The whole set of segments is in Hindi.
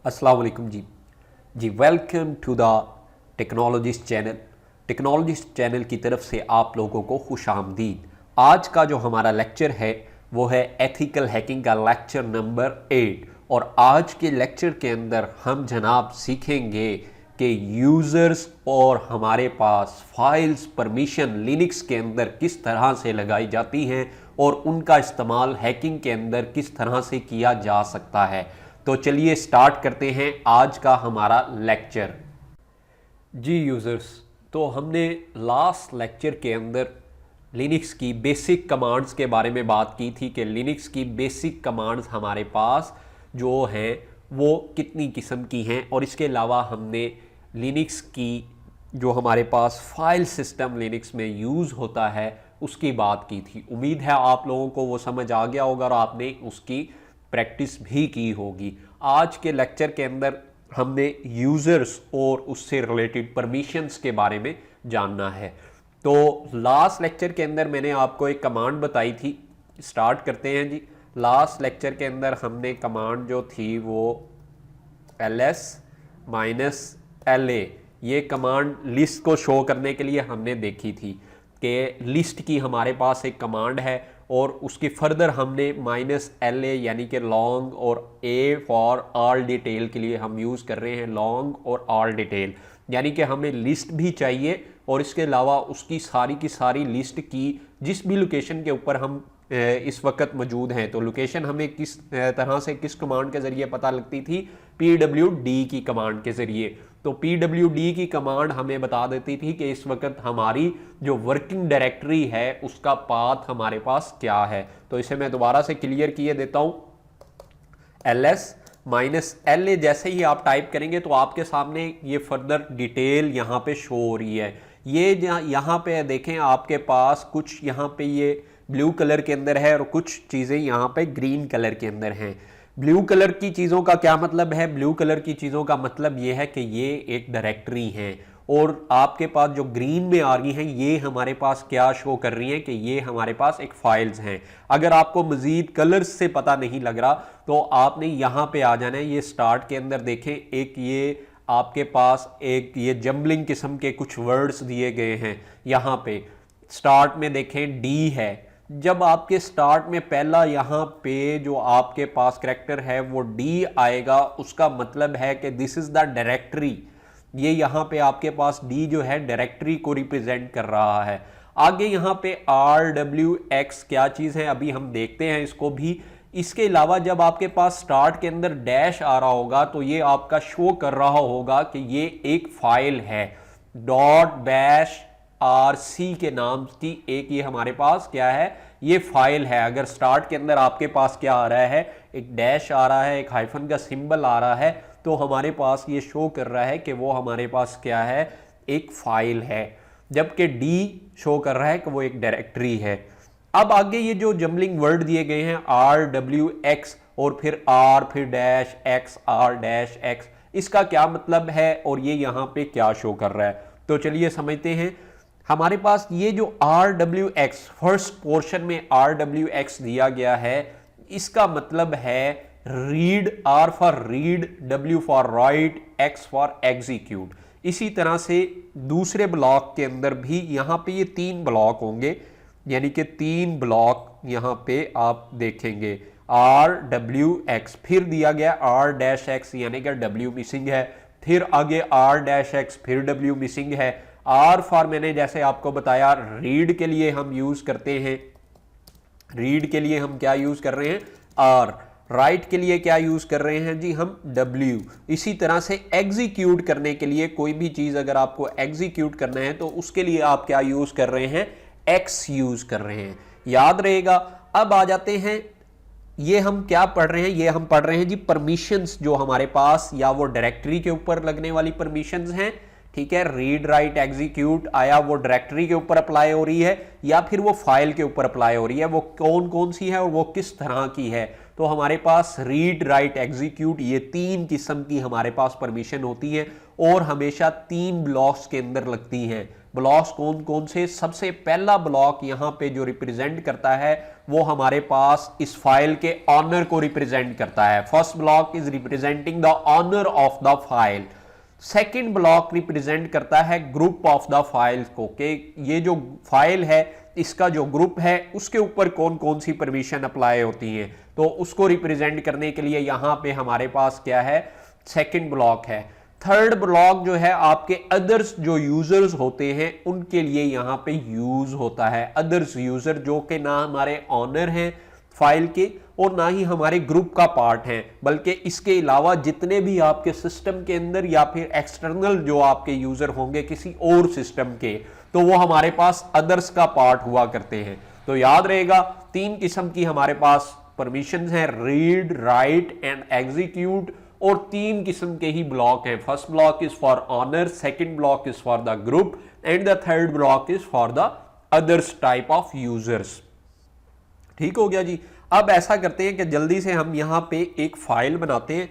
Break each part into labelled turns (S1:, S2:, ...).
S1: अस्सलाम वालेकुम जी welcome to the technologist channel. Technologist channel की तरफ से आप लोगों को खुश आमदीद। आज का जो हमारा लेक्चर है वो है एथिकल हैकिंग का लेक्चर नंबर 8 और आज के लेक्चर के अंदर हम जनाब सीखेंगे कि यूज़र्स और हमारे पास फाइल्स परमिशन लिनक्स के अंदर किस तरह से लगाई जाती हैं और उनका इस्तेमाल हैकिंग के अंदर किस तरह से किया जा सकता है। तो चलिए स्टार्ट करते हैं आज का हमारा लेक्चर। जी यूज़र्स, तो हमने लास्ट लेक्चर के अंदर लिनक्स की बेसिक कमांड्स के बारे में बात की थी कि लिनक्स की बेसिक कमांड्स हमारे पास जो हैं वो कितनी किस्म की हैं, और इसके अलावा हमने लिनक्स की जो हमारे पास फाइल सिस्टम लिनक्स में यूज़ होता है उसकी बात की थी। उम्मीद है आप लोगों को वो समझ आ गया होगा और आपने उसकी प्रैक्टिस भी की होगी। आज के लेक्चर के अंदर हमने यूज़र्स और उससे रिलेटेड परमिशंस के बारे में जानना है। तो लास्ट लेक्चर के अंदर मैंने आपको एक कमांड बताई थी। स्टार्ट करते हैं जी। लास्ट लेक्चर के अंदर हमने कमांड जो थी वो ls-la ये कमांड लिस्ट को शो करने के लिए हमने देखी थी कि लिस्ट की हमारे पास एक कमांड है और उसकी फर्दर हमने -la यानी कि लॉन्ग और a फॉर ऑल डिटेल के लिए हम यूज़ कर रहे हैं लॉन्ग और ऑल डिटेल, यानी कि हमें लिस्ट भी चाहिए और इसके अलावा उसकी सारी की सारी लिस्ट की जिस भी लोकेशन के ऊपर हम इस वक्त मौजूद हैं। तो लोकेशन हमें किस तरह से किस कमांड के ज़रिए पता लगती थी? pwd की कमांड के ज़रिए। तो pwd की कमांड हमें बता देती थी कि इस वक्त हमारी जो वर्किंग डायरेक्टरी है उसका पाथ हमारे पास क्या है। तो इसे मैं दोबारा से क्लियर किए देता हूँ। ls-la जैसे ही आप टाइप करेंगे तो आपके सामने ये फर्दर डिटेल यहाँ पे शो हो रही है। ये यहाँ पे देखें, आपके पास कुछ यहाँ पे ये ब्लू कलर के अंदर है और कुछ चीज़ें यहाँ पे ग्रीन कलर के अंदर हैं। ब्लू कलर की चीज़ों का क्या मतलब है? ब्लू कलर की चीज़ों का मतलब ये है कि ये एक डायरेक्टरी है, और आपके पास जो ग्रीन में आ रही हैं ये हमारे पास क्या शो कर रही हैं कि ये हमारे पास एक फाइल्स हैं। अगर आपको मज़ीद कलर्स से पता नहीं लग रहा तो आपने यहाँ पे आ जाना है। ये स्टार्ट के अंदर देखें, एक ये आपके पास एक ये जम्बलिंग किस्म के कुछ वर्ड्स दिए गए हैं। यहाँ पे स्टार्ट में देखें डी है। जब आपके स्टार्ट में पहला यहाँ पे जो आपके पास करैक्टर है वो डी आएगा, उसका मतलब है कि दिस इज द डायरेक्टरी। ये यहाँ पे आपके पास डी जो है डायरेक्टरी को रिप्रेजेंट कर रहा है। आगे यहाँ पे RWX क्या चीज़ है अभी हम देखते हैं इसको भी। इसके अलावा जब आपके पास स्टार्ट के अंदर डैश आ रहा होगा तो ये आपका शो कर रहा होगा कि ये एक फाइल है। .bash के नाम की एक ये हमारे पास क्या है, ये फाइल है। अगर स्टार्ट के अंदर आपके पास क्या आ रहा है, एक डैश आ रहा है, एक हाइफन का सिंबल आ रहा है, तो हमारे पास ये शो कर रहा है कि वो हमारे पास क्या है, एक फाइल है। जबकि डी शो कर रहा है कि वो एक डायरेक्टरी है। अब आगे ये जो जम्बलिंग वर्ड दिए गए हैं RWX और फिर R फिर डैश X R-X, इसका क्या मतलब है और ये यहाँ पे क्या शो कर रहा है? तो चलिए समझते हैं। हमारे पास ये जो RWX फर्स्ट पोर्शन में RWX दिया गया है, इसका मतलब है read, R for read, W for right, X for execute. इसी तरह से दूसरे ब्लॉक के अंदर भी यहाँ पे ये 3 ब्लॉक होंगे, यानी कि 3 ब्लॉक यहाँ पे आप देखेंगे। RWX फिर दिया गया R-X यानी कि W मिसिंग है, फिर आगे R-X फिर W मिसिंग है। R फॉर मैंने जैसे आपको बताया रीड के लिए हम यूज करते हैं, रीड के लिए हम क्या यूज कर रहे हैं R, राइट के लिए क्या यूज कर रहे हैं जी हम W। इसी तरह से एग्जीक्यूट करने के लिए कोई भी चीज अगर आपको एग्जीक्यूट करना है तो उसके लिए आप क्या यूज कर रहे हैं, X यूज कर रहे हैं, याद रहेगा। अब आ जाते हैं, ये हम क्या पढ़ रहे हैं, ये हम पढ़ रहे हैं जी परमिशंस जो हमारे पास या वो डायरेक्टरी के ऊपर लगने वाली परमिशंस हैं। ठीक है, रीड राइट एग्जीक्यूट आया वो डायरेक्टरी के ऊपर अप्लाई हो रही है या फिर वो फाइल के ऊपर अप्लाई हो रही है, वो कौन कौन सी है और वो किस तरह की है। तो हमारे पास रीड राइट एग्जीक्यूट ये 3 किस्म की हमारे पास परमिशन होती है और हमेशा 3 ब्लॉक्स के अंदर लगती हैं। ब्लॉक्स कौन कौन से, सबसे पहला ब्लॉक यहां पे जो रिप्रेजेंट करता है वो हमारे पास इस फाइल के ऑनर को रिप्रेजेंट करता है। First block is representing the owner of the file. Second block represent करता है ग्रुप ऑफ द फाइल को, कि ये जो फाइल है इसका जो ग्रुप है उसके ऊपर कौन कौन सी परमिशन अप्लाई होती हैं, तो उसको रिप्रेजेंट करने के लिए यहां पे हमारे पास क्या है, सेकंड ब्लॉक है। थर्ड ब्लॉक जो है आपके अदर्स जो यूजर्स होते हैं उनके लिए यहां पे यूज होता है। अदर्स यूजर जो कि ना हमारे ऑनर हैं फाइल के और ना ही हमारे ग्रुप का पार्ट है, बल्कि इसके अलावा जितने भी आपके सिस्टम के अंदर या फिर एक्सटर्नल जो आपके यूजर होंगे किसी और सिस्टम के, तो वो हमारे पास अदर्स का पार्ट हुआ करते हैं। तो याद रहेगा 3 किस्म की हमारे पास परमिशंस हैं, रीड, राइट एंड एग्जीक्यूट, और 3 किस्म के ही ब्लॉक हैं। First block is for owner, second block is for the group and the third block is for the others type of users. ठीक हो गया जी। अब ऐसा करते हैं कि जल्दी से हम यहां पे एक फाइल बनाते हैं,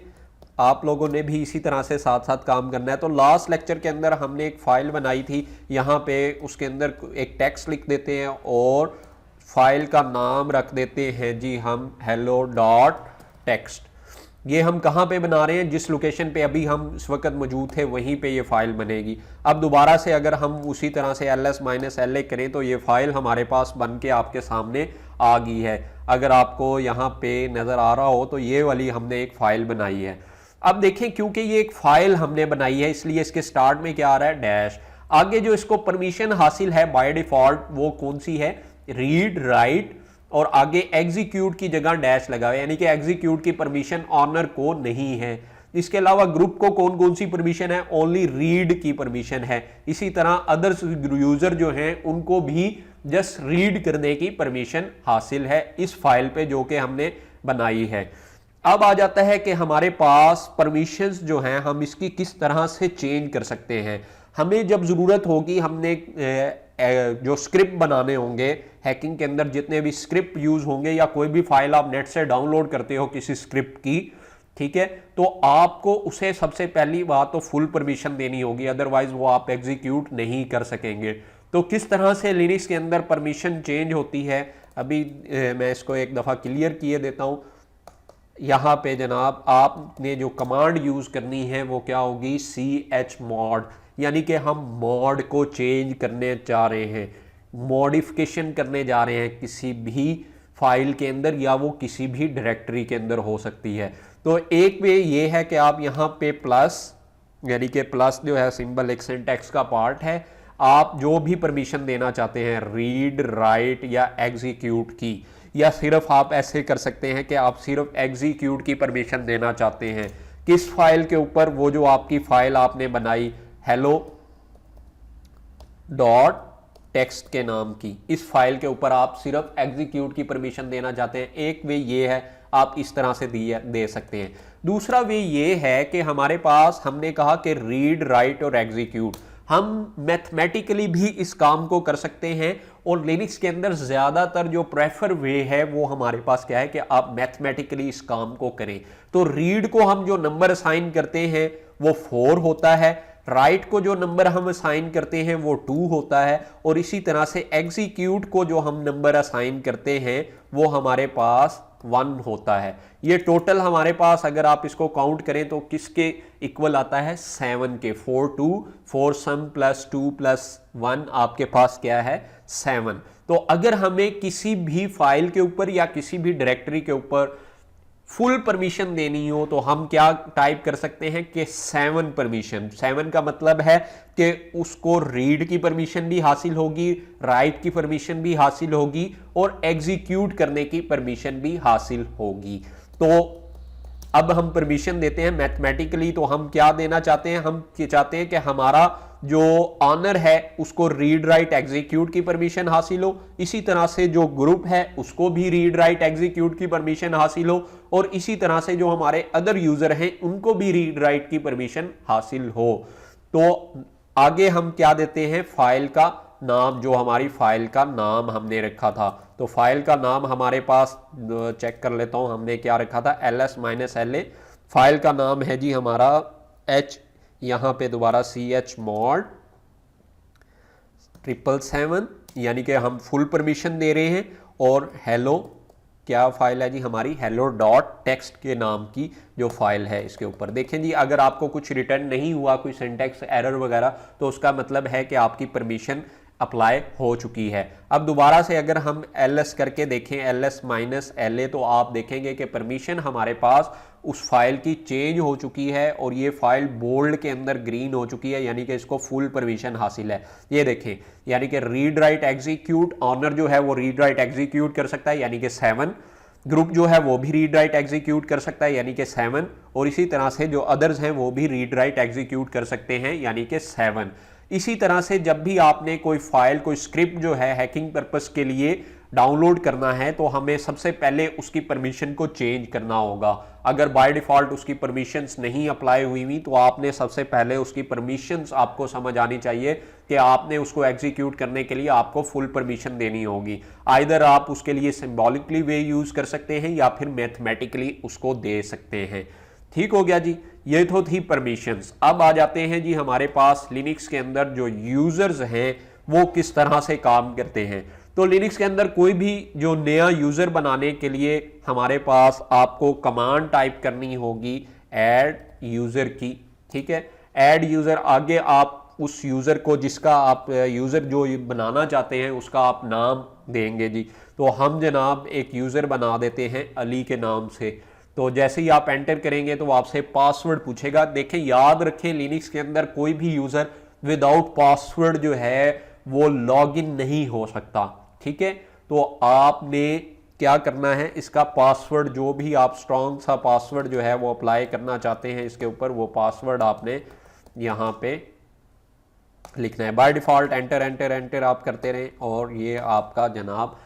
S1: आप लोगों ने भी इसी तरह से साथ साथ काम करना है। तो लास्ट लेक्चर के अंदर हमने एक फाइल बनाई थी, यहाँ पे उसके अंदर एक टेक्स्ट लिख देते हैं और फाइल का नाम रख देते हैं जी हम hello.txt। ये हम कहाँ पे बना रहे हैं, जिस लोकेशन पे अभी हम इस वक्त मौजूद थे वहीं पे ये फाइल बनेगी। अब दोबारा से अगर हम उसी तरह से ls-la करें तो ये फाइल हमारे पास बन के आपके सामने आ गई है। अगर आपको यहाँ पे नज़र आ रहा हो तो ये वाली हमने एक फाइल बनाई है। अब देखें, क्योंकि ये एक फाइल हमने बनाई है इसलिए इसके स्टार्ट में क्या आ रहा है, डैश। आगे जो इसको परमिशन हासिल है बाय डिफॉल्ट वो कौन सी है, रीड, राइट, और आगे एग्जीक्यूट की जगह डैश लगा हुआ है, यानी कि एग्जीक्यूट की परमिशन ऑनर को नहीं है। इसके अलावा ग्रुप को कौन कौन सी परमिशन है, ओनली रीड की परमिशन है। इसी तरह अदर्स यूजर जो हैं उनको भी जस्ट रीड करने की परमिशन हासिल है इस फाइल पे जो कि हमने बनाई है। अब आ जाता है कि हमारे पास परमिशंस जो हैं हम इसकी किस तरह से चेंज कर सकते हैं। हमें जब ज़रूरत होगी, हमने जो स्क्रिप्ट बनाने होंगे हैकिंग के अंदर, जितने भी स्क्रिप्ट यूज़ होंगे या कोई भी फाइल आप नेट से डाउनलोड करते हो किसी स्क्रिप्ट की, ठीक है, तो आपको उसे सबसे पहली बात तो फुल परमिशन देनी होगी, अदरवाइज वो आप एग्जीक्यूट नहीं कर सकेंगे। तो किस तरह से लिनक्स के अंदर परमिशन चेंज होती है, अभी मैं इसको एक दफ़ा क्लियर किए देता हूँ। यहाँ पे जनाब आपने जो कमांड यूज़ करनी है वो क्या होगी, chmod, यानी कि हम मॉड को चेंज करने जा रहे हैं, मॉडिफिकेशन करने जा रहे हैं किसी भी फाइल के अंदर या वो किसी भी डायरेक्टरी के अंदर हो सकती है। तो एक वे ये है कि आप यहाँ पे प्लस, यानी कि प्लस जो है सिंबल एक सिंटैक्स का पार्ट है, आप जो भी परमिशन देना चाहते हैं, रीड, राइट या एग्जीक्यूट की, या सिर्फ आप ऐसे कर सकते हैं कि आप सिर्फ एग्जीक्यूट की परमिशन देना चाहते हैं किस फाइल के ऊपर, वो जो आपकी फाइल आपने बनाई hello.txt के नाम की, इस फाइल के ऊपर आप सिर्फ एग्जीक्यूट की परमिशन देना चाहते हैं। एक वे ये है, आप इस तरह से दे सकते हैं। दूसरा वे ये है कि हमारे पास हमने कहा कि रीड, राइट और एग्जीक्यूट, हम मैथमेटिकली भी इस काम को कर सकते हैं, और लिनक्स के अंदर ज़्यादातर जो प्रेफर वे है वो हमारे पास क्या है कि आप मैथमेटिकली इस काम को करें। तो रीड को हम जो नंबर असाइन करते हैं वो 4 होता है, राइट को जो नंबर हम असाइन करते हैं वो 2 होता है, और इसी तरह से एग्जीक्यूट को जो हम नंबर असाइन करते हैं वो हमारे पास 1 होता है। ये टोटल हमारे पास अगर आप इसको काउंट करें तो किसके इक्वल आता है, 7 के। 4 सम प्लस 2 प्लस 1 आपके पास क्या है, 7। तो अगर हमें किसी भी फाइल के ऊपर या किसी भी डायरेक्टरी के ऊपर फुल परमिशन देनी हो तो हम क्या टाइप कर सकते हैं कि 7 परमिशन। 7 का मतलब है कि उसको रीड की परमिशन भी हासिल होगी, राइट की परमिशन भी हासिल होगी और एग्जीक्यूट करने की परमिशन भी हासिल होगी। तो अब हम परमिशन देते हैं मैथमेटिकली, तो हम क्या देना चाहते हैं, हम चाहते हैं कि हमारा जो ऑनर है उसको रीड, राइट, एग्जीक्यूट की परमिशन हासिल हो, इसी तरह से जो ग्रुप है उसको भी रीड, राइट, एग्जीक्यूट की परमिशन हासिल हो, और इसी तरह से जो हमारे अदर यूजर हैं उनको भी रीड, राइट की परमिशन हासिल हो। तो आगे हम क्या देते हैं, फाइल का नाम, जो हमारी फाइल का नाम हमने रखा था। तो फाइल का नाम हमारे पास चेक कर लेता हूं, हमने क्या रखा था, ls-la। फाइल का नाम है जी हमारा यहाँ पे दोबारा chmod 777 यानी कि हम फुल परमिशन दे रहे हैं, और हेलो क्या फाइल है जी हमारी, हेलो डॉट टेक्स्ट के नाम की जो फाइल है इसके ऊपर देखें जी। अगर आपको कुछ रिटर्न नहीं हुआ, कोई सिंटैक्स एरर वगैरह, तो उसका मतलब है कि आपकी परमिशन अप्लाई हो चुकी है। अब दोबारा से अगर हम ls करके देखें, ls-la, तो आप देखेंगे कि परमिशन हमारे पास उस फाइल की चेंज हो चुकी है और ये फाइल बोल्ड के अंदर ग्रीन हो चुकी है, यानी कि इसको फुल परमिशन हासिल है। ये देखें, यानी कि रीड राइट एग्जीक्यूट, ऑनर जो है वो रीड राइट एग्जीक्यूट कर सकता है यानी कि 7, ग्रुप जो है वो भी रीड राइट एग्जीक्यूट कर सकता है यानी कि 7, और इसी तरह से जो अदर्स हैं वो भी रीड राइट एग्जीक्यूट कर सकते हैं यानी कि 7। इसी तरह से जब भी आपने कोई फाइल, कोई स्क्रिप्ट जो है हैकिंग पर्पस के लिए डाउनलोड करना है, तो हमें सबसे पहले उसकी परमिशन को चेंज करना होगा। अगर बाय डिफॉल्ट उसकी परमिशंस नहीं अप्लाई हुई हुई, तो आपने सबसे पहले उसकी परमिशंस आपको समझ आनी चाहिए कि आपने उसको एग्जीक्यूट करने के लिए आपको फुल परमिशन देनी होगी। आइदर आप उसके लिए सिंबॉलिकली वे यूज कर सकते हैं या फिर मैथमेटिकली उसको दे सकते हैं। ठीक हो गया जी, ये तो थी परमिशंस। अब आ जाते हैं जी हमारे पास लिनक्स के अंदर जो यूजर्स हैं वो किस तरह से काम करते हैं। तो लिनक्स के अंदर कोई भी जो नया यूजर बनाने के लिए हमारे पास आपको कमांड टाइप करनी होगी ऐड यूजर की। ठीक है, ऐड यूजर, आगे आप उस यूजर को, जिसका आप यूजर जो बनाना चाहते हैं उसका आप नाम देंगे जी। तो हम जनाब एक यूजर बना देते हैं अली के नाम से। तो जैसे ही आप एंटर करेंगे तो आपसे पासवर्ड पूछेगा। देखें, याद रखें, लिनक्स के अंदर कोई भी यूजर विदाउट पासवर्ड जो है वो लॉगिन नहीं हो सकता। ठीक है, तो आपने क्या करना है, इसका पासवर्ड जो भी आप स्ट्रॉन्ग सा पासवर्ड जो है वो अप्लाई करना चाहते हैं इसके ऊपर, वो पासवर्ड आपने यहां पे लिखना है। By default enter enter enter आप करते रहें और ये आपका जनाब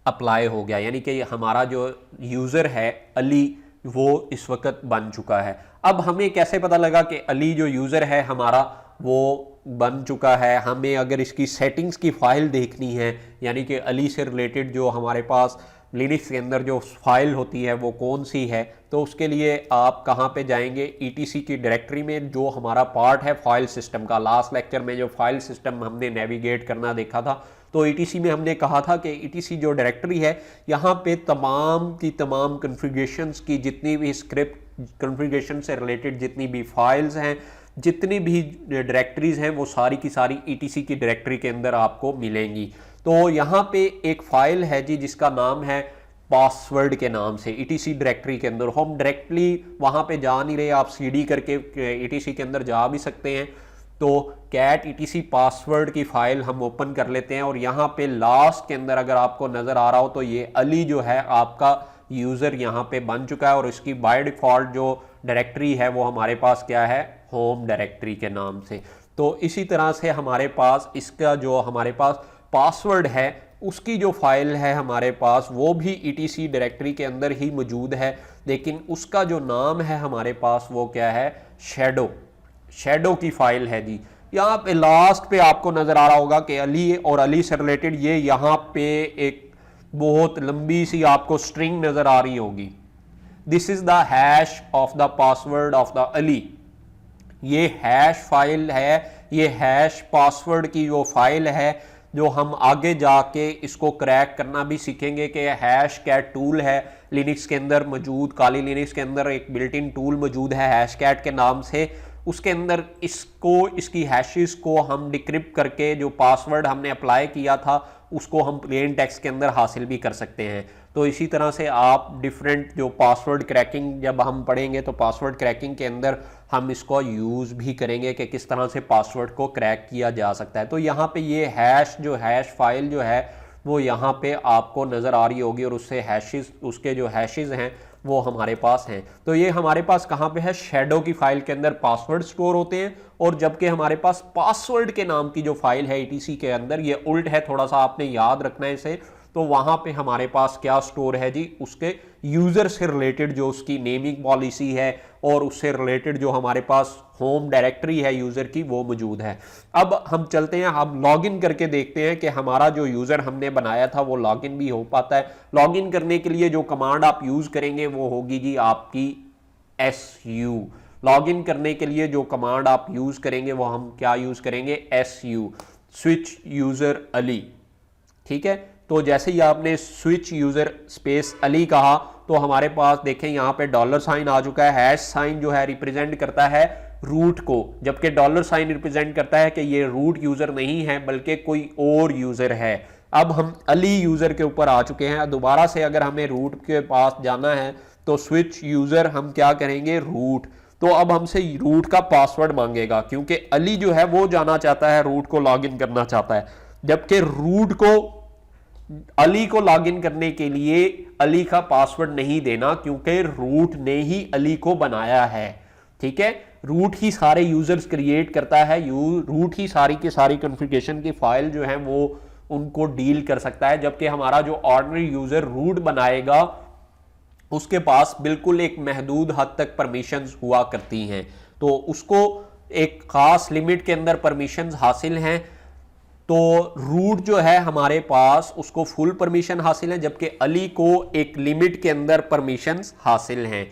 S1: अप्लाई हो गया, यानी कि हमारा जो यूज़र है अली वो इस वक्त बन चुका है। अब हमें कैसे पता लगा कि अली जो यूज़र है हमारा वो बन चुका है? हमें अगर इसकी सेटिंग्स की फाइल देखनी है, यानी कि अली से रिलेटेड जो हमारे पास लिनक्स के अंदर जो फाइल होती है वो कौन सी है, तो उसके लिए आप कहाँ पे जाएंगे, ईटीसी की डायरेक्टरी में जो हमारा पार्ट है फाइल सिस्टम का। लास्ट लेक्चर में जो फाइल सिस्टम हमने नेविगेट करना देखा था, तो ईटीसी में हमने कहा था कि ईटीसी जो डायरेक्टरी है यहाँ पे तमाम की तमाम कॉन्फ़िगरेशंस की जितनी भी स्क्रिप्ट कॉन्फ़िगरेशन से रिलेटेड जितनी भी फाइल्स हैं, जितनी भी डायरेक्टरीज हैं, वो सारी की सारी ईटीसी की डायरेक्टरी के अंदर आपको मिलेंगी। तो यहाँ पे एक फाइल है जी जिसका नाम है पासवर्ड के नाम से, ईटीसी डायरेक्टरी के अंदर। हम डायरेक्टली वहाँ पे जा नहीं रहे, आप सीडी करके ईटीसी के अंदर जा भी सकते हैं। तो कैट ईटीसी पासवर्ड की फाइल हम ओपन कर लेते हैं और यहाँ पे लास्ट के अंदर अगर आपको नजर आ रहा हो तो ये अली जो है आपका यूजर यहाँ पे बन चुका है और इसकी बाय डिफॉल्ट जो डायरेक्टरी है वो हमारे पास क्या है, होम डायरेक्टरी के नाम से। तो इसी तरह से हमारे पास इसका जो हमारे पास पासवर्ड है उसकी जो फाइल है हमारे पास वो भी ईटीसी डायरेक्टरी के अंदर ही मौजूद है, लेकिन उसका जो नाम है हमारे पास वो क्या है, शैडो की फाइल है जी। यहाँ पे लास्ट पे आपको नजर आ रहा होगा कि अली और अली से रिलेटेड ये यहाँ पे एक बहुत लंबी सी आपको स्ट्रिंग नजर आ रही होगी, this is the hash of the password of the Ali. ये हैश फाइल है, ये हैश पासवर्ड की जो फाइल है जो हम आगे जाके इसको क्रैक करना भी सीखेंगे कि हैश कैट टूल है लिनक्स के अंदर मौजूद, काली लिनक्स के अंदर एक बिल्ट इन टूल मौजूद है हैश कैट के नाम से। उसके अंदर इसकी हैशेस को हम डिक्रिप्ट करके जो पासवर्ड हमने अप्लाई किया था उसको हम प्लेन टेक्स्ट के अंदर हासिल भी कर सकते हैं। तो इसी तरह से आप डिफरेंट जो पासवर्ड क्रैकिंग जब हम पढ़ेंगे तो पासवर्ड क्रैकिंग के अंदर हम इसको यूज़ भी करेंगे कि किस तरह से पासवर्ड को क्रैक किया जा सकता है। तो यहाँ पे ये हैश फाइल जो है वो यहाँ पे आपको नज़र आ रही होगी और उससे हैशेस, उसके जो हैशेस हैं वो हमारे पास हैं। तो ये हमारे पास कहाँ पे है, शैडो की फाइल के अंदर पासवर्ड स्टोर होते हैं, और जबकि हमारे पास पासवर्ड के नाम की जो फाइल है ईटीसी के अंदर ये उल्ट है, थोड़ा सा आपने याद रखना है इसे। तो वहां पे हमारे पास क्या स्टोर है जी, उसके यूजर से रिलेटेड जो उसकी नेमिंग पॉलिसी है और उससे रिलेटेड जो हमारे पास होम डायरेक्टरी है यूजर की वो मौजूद है। अब हम चलते हैं, हम लॉगिन करके देखते हैं कि हमारा जो यूजर हमने बनाया था वो लॉगिन भी हो पाता है। लॉगिन करने के लिए जो कमांड आप यूज करेंगे वो होगी जी आपकी su। लॉगिन करने के लिए जो कमांड आप यूज करेंगे वो हम क्या यूज करेंगे, su। स्विच यूजर अली, ठीक है। तो जैसे ही आपने स्विच यूजर स्पेस अली कहा तो हमारे पास देखें यहाँ पे डॉलर साइन आ चुका है। हैश साइन जो है रिप्रेजेंट करता है रूट को, जबकि डॉलर साइन रिप्रेजेंट करता है कि ये रूट यूजर नहीं है बल्कि कोई और यूजर है। अब हम अली यूजर के ऊपर आ चुके हैं। दोबारा से अगर हमें रूट के पास जाना है तो स्विच यूजर हम क्या करेंगे, रूट। तो अब हमसे रूट का पासवर्ड मांगेगा क्योंकि अली जो है वो जाना चाहता है, रूट को लॉगिन करना चाहता है, जबकि रूट को अली को लॉगिन करने के लिए अली का पासवर्ड नहीं देना क्योंकि रूट ने ही अली को बनाया है, ठीक है। रूट ही सारे यूजर्स क्रिएट करता है, रूट ही सारी की सारी कॉन्फ़िगरेशन की फाइल जो है वो उनको डील कर सकता है, जबकि हमारा जो ऑर्डिनरी यूजर रूट बनाएगा उसके पास बिल्कुल एक महदूद हद तक परमिशंस हुआ करती हैं, तो उसको एक खास लिमिट के अंदर परमिशंस हासिल हैं। तो रूट जो है हमारे पास उसको फुल परमिशन हासिल है, जबकि अली को एक लिमिट के अंदर परमिशंस हासिल हैं।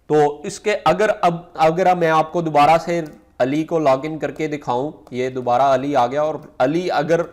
S1: तो इसके अगर मैं आपको दोबारा से अली को लॉगिन करके दिखाऊं, ये दोबारा अली आ गया, और अली अगर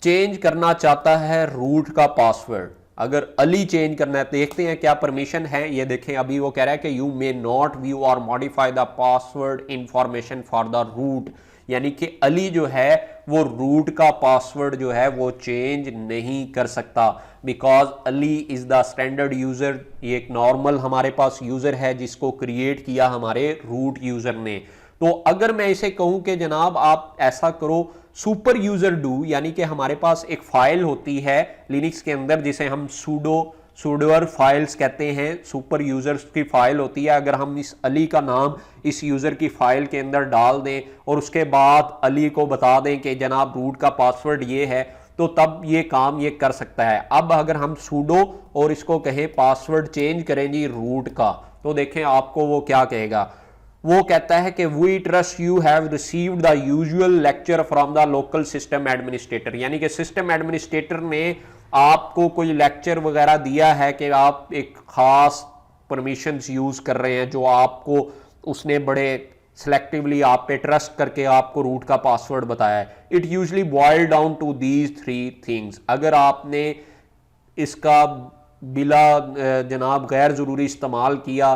S1: चेंज करना चाहता है रूट का पासवर्ड, अगर अली चेंज करना है, देखते हैं क्या परमिशन है। ये देखें अभी वो कह रहा है कि यू मे नॉट व्यू और modify the password information for the root, यानी कि अली जो है वो रूट का पासवर्ड जो है वो चेंज नहीं कर सकता, because Ali is the standard user. ये एक नॉर्मल हमारे पास यूजर है जिसको क्रिएट किया हमारे रूट यूजर ने। तो अगर मैं इसे कहूं कि जनाब आप ऐसा करो सुपर यूजर डू, यानी कि हमारे पास एक फाइल होती है लिनक्स के अंदर जिसे हम सुडोर फाइल्स कहते हैं, सुपर यूजर्स की फाइल होती है। अगर हम इस अली का नाम इस यूजर की फाइल के अंदर डाल दें और उसके बाद अली को बता दें कि जनाब रूट का पासवर्ड ये है, तो तब ये काम ये कर सकता है। अब अगर हम सुडो और इसको कहें पासवर्ड चेंज करें जी रूट का, तो देखें आपको वो क्या कहेगा। वो कहता है कि we trust you have received the usual lecture from the local system administrator, यानी कि सिस्टम एडमिनिस्ट्रेटर ने आपको कोई लेक्चर वगैरह दिया है कि आप एक खास परमिशंस यूज कर रहे हैं जो आपको उसने बड़े सिलेक्टिवली आप पे ट्रस्ट करके आपको रूट का पासवर्ड बताया है। It usually boil down to these 3 things. अगर आपने इसका बिला जनाब गैर जरूरी इस्तेमाल किया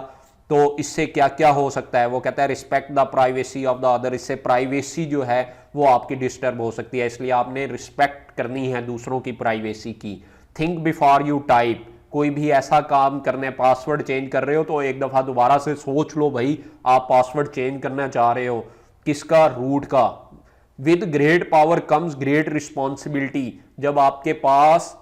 S1: तो इससे क्या क्या हो सकता है। वो कहता है respect the privacy of the other, इससे प्राइवेसी जो है वो आपकी डिस्टर्ब हो सकती है, इसलिए आपने रिस्पेक्ट करनी है दूसरों की प्राइवेसी की। थिंक बिफोर यू टाइप, कोई भी ऐसा काम करने पासवर्ड चेंज कर रहे हो तो एक दफ़ा दोबारा से सोच लो भाई आप पासवर्ड चेंज करना चाह रहे हो किसका, रूट का। With great power comes great responsibility, जब आपके पास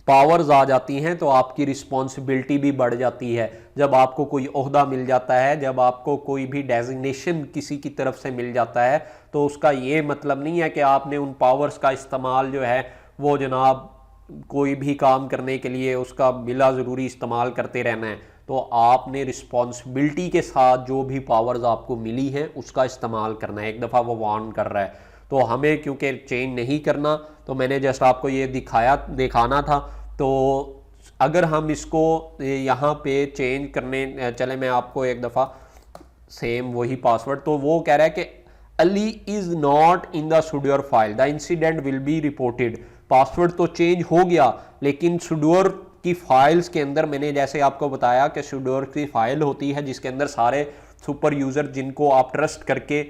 S1: पावर्स आ जाती हैं तो आपकी रिस्पॉन्सिबिलिटी भी बढ़ जाती है। जब आपको कोई ओहदा मिल जाता है, जब आपको कोई भी डेजिग्नेशन किसी की तरफ से मिल जाता है, तो उसका ये मतलब नहीं है कि आपने उन पावर्स का इस्तेमाल जो है वो जनाब कोई भी काम करने के लिए उसका बिला ज़रूरी इस्तेमाल करते रहना है। तो आपने रिस्पॉन्सिबिलिटी के साथ जो भी पावर्स आपको मिली हैं उसका इस्तेमाल करना है। एक दफ़ा वो वार्न कर रहा है, तो हमें क्योंकि चेंज नहीं करना, तो मैंने जस्ट आपको ये दिखाना था। तो अगर हम इसको यहाँ पे चेंज करने चले, मैं आपको एक दफ़ा सेम वही पासवर्ड, तो वो कह रहा है कि Ali is not in the sudoers file, the incident will be reported. Password तो चेंज हो गया लेकिन सुडोर की फाइल्स के अंदर मैंने जैसे आपको बताया कि सुडोर की फाइल होती है जिसके अंदर सारे सुपर यूज़र जिनको आप ट्रस्ट करके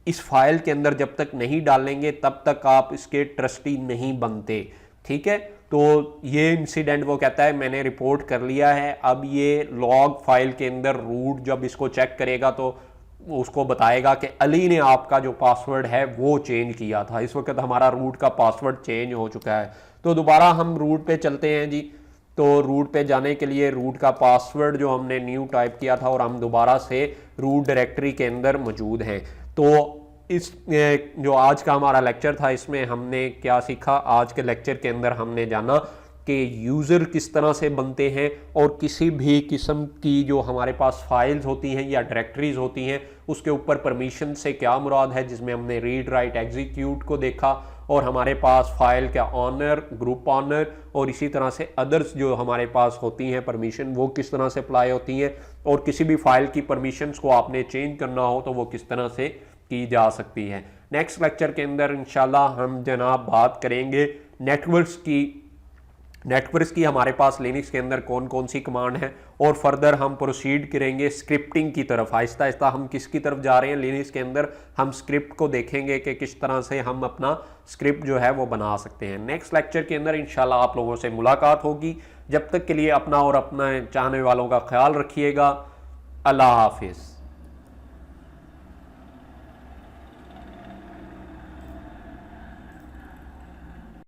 S1: इस फाइल के अंदर जब तक नहीं डालेंगे तब तक आप इसके ट्रस्टी नहीं बनते, ठीक है। तो ये इंसिडेंट वो कहता है मैंने रिपोर्ट कर लिया है। अब ये लॉग फाइल के अंदर रूट जब इसको चेक करेगा तो उसको बताएगा कि अली ने आपका जो पासवर्ड है वो चेंज किया था। इस वक्त हमारा रूट का पासवर्ड चेंज हो चुका है। तो दोबारा हम रूट पे चलते हैं जी। तो रूट पे जाने के लिए रूट का पासवर्ड जो हमने न्यू टाइप किया था और हम दोबारा से रूट डायरेक्टरी के अंदर मौजूद हैं। तो इस जो आज का हमारा लेक्चर था इसमें हमने क्या सीखा। आज के लेक्चर के अंदर हमने जाना कि यूज़र किस तरह से बनते हैं और किसी भी किस्म की जो हमारे पास फाइल्स होती हैं या डायरेक्टरीज होती हैं उसके ऊपर परमिशन से क्या मुराद है, जिसमें हमने रीड राइट एग्जीक्यूट को देखा और हमारे पास फाइल का ऑनर, ग्रुप ऑनर और इसी तरह से अदर्स जो हमारे पास होती हैं परमिशन वो किस तरह से अप्लाई होती हैं और किसी भी फाइल की परमिशंस को आपने चेंज करना हो तो वो किस तरह से की जा सकती है। नेक्स्ट लेक्चर के अंदर इंशाल्लाह हम जनाब बात करेंगे नेटवर्क्स की हमारे पास लिनक्स के अंदर कौन कौन सी कमांड है, और फर्दर हम प्रोसीड करेंगे स्क्रिप्टिंग की तरफ। आहिस्ता आहिस्ता हम किसकी तरफ जा रहे हैं लिनक्स के अंदर, हम स्क्रिप्ट को देखेंगे कि किस तरह से हम अपना स्क्रिप्ट जो है वो बना सकते हैं। नेक्स्ट लेक्चर के अंदर इंशाल्लाह आप लोगों से मुलाकात होगी। जब तक के लिए अपना और अपना चाहने वालों का ख्याल रखिएगा। अल्लाह हाफिज़।